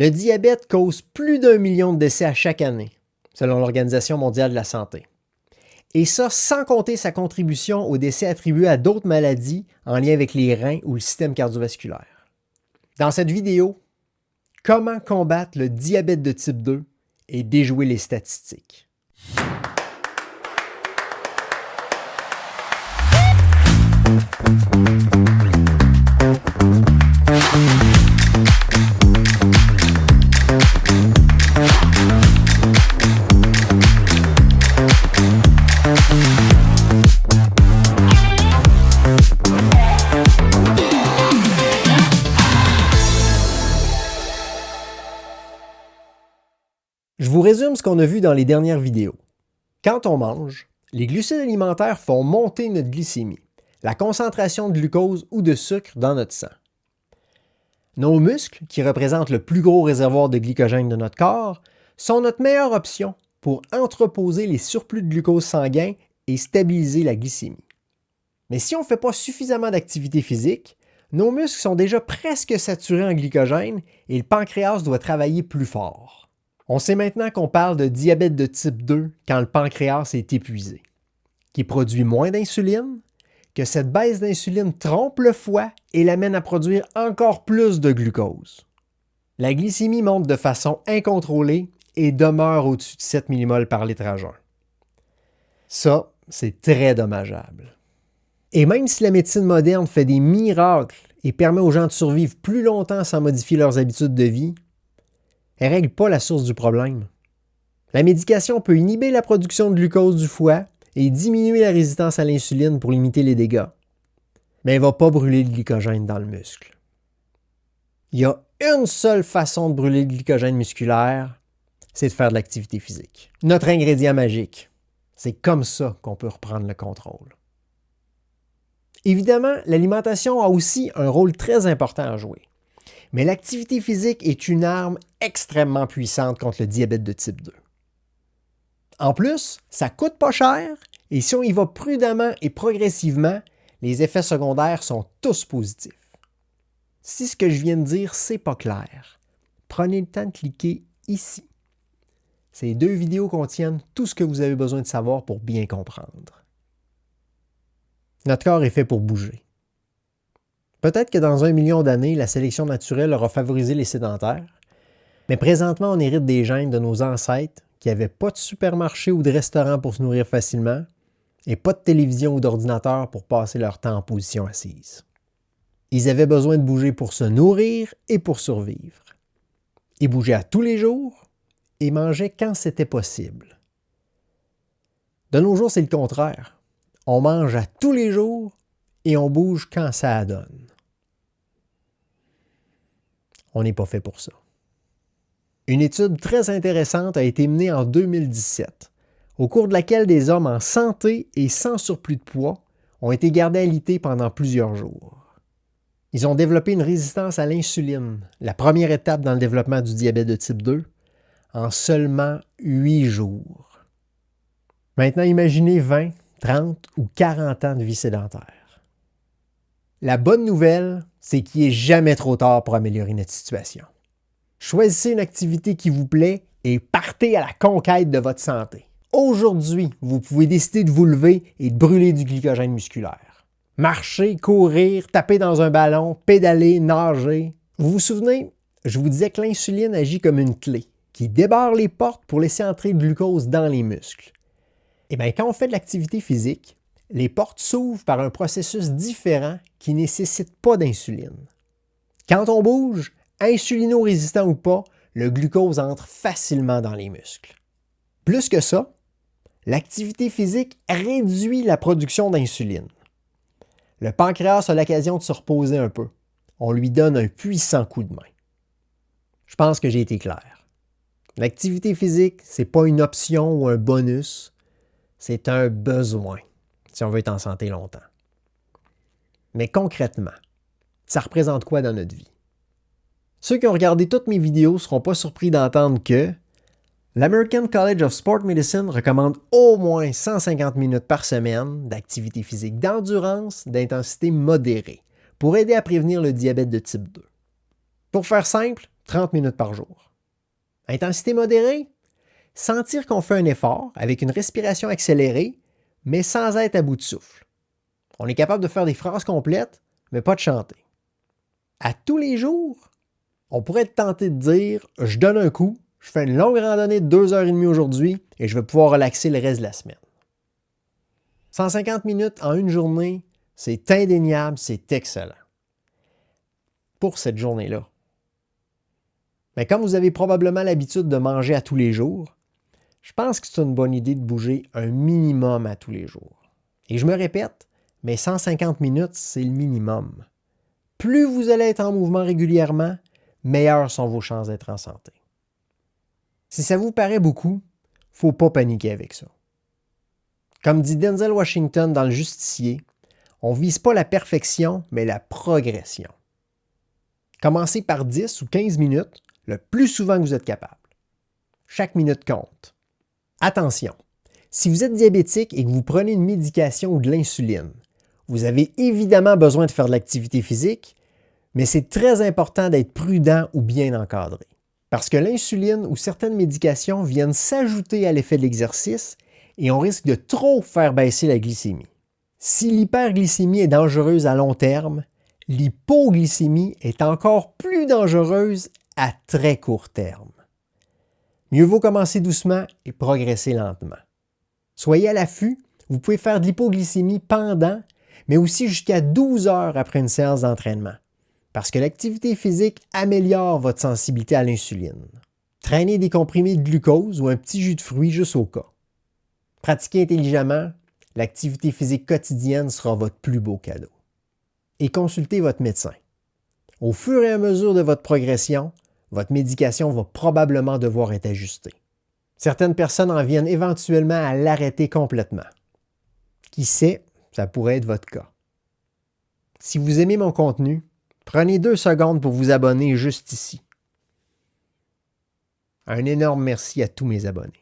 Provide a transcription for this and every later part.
Le diabète cause plus d'1 million de décès à chaque année, selon l'Organisation mondiale de la santé. Et ça sans compter sa contribution aux décès attribués à d'autres maladies en lien avec les reins ou le système cardiovasculaire. Dans cette vidéo, comment combattre le diabète de type 2 et déjouer les statistiques. Je vous résume ce qu'on a vu dans les dernières vidéos. Quand on mange, les glucides alimentaires font monter notre glycémie, la concentration de glucose ou de sucre dans notre sang. Nos muscles, qui représentent le plus gros réservoir de glycogène de notre corps, sont notre meilleure option pour entreposer les surplus de glucose sanguin et stabiliser la glycémie. Mais si on ne fait pas suffisamment d'activité physique, nos muscles sont déjà presque saturés en glycogène et le pancréas doit travailler plus fort. On sait maintenant qu'on parle de diabète de type 2 quand le pancréas est épuisé, qui produit moins d'insuline, que cette baisse d'insuline trompe le foie et l'amène à produire encore plus de glucose. La glycémie monte de façon incontrôlée et demeure au-dessus de 7 mmol par litre à jeun. Ça, c'est très dommageable. Et même si la médecine moderne fait des miracles et permet aux gens de survivre plus longtemps sans modifier leurs habitudes de vie, elle ne règle pas la source du problème. La médication peut inhiber la production de glucose du foie et diminuer la résistance à l'insuline pour limiter les dégâts. Mais elle ne va pas brûler le glycogène dans le muscle. Il y a une seule façon de brûler le glycogène musculaire, c'est de faire de l'activité physique. Notre ingrédient magique. C'est comme ça qu'on peut reprendre le contrôle. Évidemment, l'alimentation a aussi un rôle très important à jouer. Mais l'activité physique est une arme extrêmement puissante contre le diabète de type 2. En plus, ça coûte pas cher et si on y va prudemment et progressivement, les effets secondaires sont tous positifs. Si ce que je viens de dire, c'est pas clair, prenez le temps de cliquer ici. Ces 2 vidéos contiennent tout ce que vous avez besoin de savoir pour bien comprendre. Notre corps est fait pour bouger. Peut-être que dans 1 million d'années, la sélection naturelle aura favorisé les sédentaires, mais présentement, on hérite des gènes de nos ancêtres qui n'avaient pas de supermarché ou de restaurant pour se nourrir facilement et pas de télévision ou d'ordinateur pour passer leur temps en position assise. Ils avaient besoin de bouger pour se nourrir et pour survivre. Ils bougeaient à tous les jours et mangeaient quand c'était possible. De nos jours, c'est le contraire. On mange à tous les jours et on bouge quand ça donne. On n'est pas fait pour ça. Une étude très intéressante a été menée en 2017, au cours de laquelle des hommes en santé et sans surplus de poids ont été gardés alités pendant plusieurs jours. Ils ont développé une résistance à l'insuline, la première étape dans le développement du diabète de type 2, en seulement 8 jours. Maintenant, imaginez 20, 30 ou 40 ans de vie sédentaire. La bonne nouvelle, c'est qu'il n'est jamais trop tard pour améliorer notre situation. Choisissez une activité qui vous plaît et partez à la conquête de votre santé. Aujourd'hui, vous pouvez décider de vous lever et de brûler du glycogène musculaire. Marcher, courir, taper dans un ballon, pédaler, nager. Vous vous souvenez, je vous disais que l'insuline agit comme une clé qui débarre les portes pour laisser entrer le glucose dans les muscles. Et bien, quand on fait de l'activité physique, les portes s'ouvrent par un processus différent qui ne nécessite pas d'insuline. Quand on bouge, insulino-résistant ou pas, le glucose entre facilement dans les muscles. Plus que ça, l'activité physique réduit la production d'insuline. Le pancréas a l'occasion de se reposer un peu. On lui donne un puissant coup de main. Je pense que j'ai été clair. L'activité physique, ce n'est pas une option ou un bonus, c'est un besoin si on veut être en santé longtemps. Mais concrètement, ça représente quoi dans notre vie? Ceux qui ont regardé toutes mes vidéos ne seront pas surpris d'entendre que l'American College of Sport Medicine recommande au moins 150 minutes par semaine d'activité physique d'endurance d'intensité modérée pour aider à prévenir le diabète de type 2. Pour faire simple, 30 minutes par jour. Intensité modérée, sentir qu'on fait un effort avec une respiration accélérée, mais sans être à bout de souffle. On est capable de faire des phrases complètes, mais pas de chanter. À tous les jours, on pourrait être tenté de dire « je donne un coup, je fais une longue randonnée de 2h30 aujourd'hui et je vais pouvoir relaxer le reste de la semaine. » 150 minutes en une journée, c'est indéniable, c'est excellent. Pour cette journée-là. Mais comme vous avez probablement l'habitude de manger à tous les jours, je pense que c'est une bonne idée de bouger un minimum à tous les jours. Et je me répète, mais 150 minutes, c'est le minimum. Plus vous allez être en mouvement régulièrement, meilleures sont vos chances d'être en santé. Si ça vous paraît beaucoup, il ne faut pas paniquer avec ça. Comme dit Denzel Washington dans Le Justicier, on ne vise pas la perfection, mais la progression. Commencez par 10 ou 15 minutes, le plus souvent que vous êtes capable. Chaque minute compte. Attention, si vous êtes diabétique et que vous prenez une médication ou de l'insuline, vous avez évidemment besoin de faire de l'activité physique, mais c'est très important d'être prudent ou bien encadré. Parce que l'insuline ou certaines médications viennent s'ajouter à l'effet de l'exercice et on risque de trop faire baisser la glycémie. Si l'hyperglycémie est dangereuse à long terme, l'hypoglycémie est encore plus dangereuse à très court terme. Mieux vaut commencer doucement et progresser lentement. Soyez à l'affût, vous pouvez faire de l'hypoglycémie pendant, mais aussi jusqu'à 12 heures après une séance d'entraînement, parce que l'activité physique améliore votre sensibilité à l'insuline. Traînez des comprimés de glucose ou un petit jus de fruits juste au cas. Pratiquez intelligemment, l'activité physique quotidienne sera votre plus beau cadeau. Et consultez votre médecin. Au fur et à mesure de votre progression, votre médication va probablement devoir être ajustée. Certaines personnes en viennent éventuellement à l'arrêter complètement. Qui sait, ça pourrait être votre cas. Si vous aimez mon contenu, prenez 2 secondes pour vous abonner juste ici. Un énorme merci à tous mes abonnés.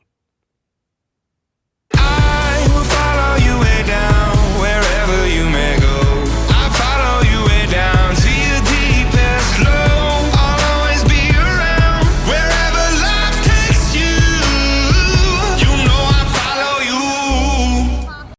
I will follow you way down, wherever you may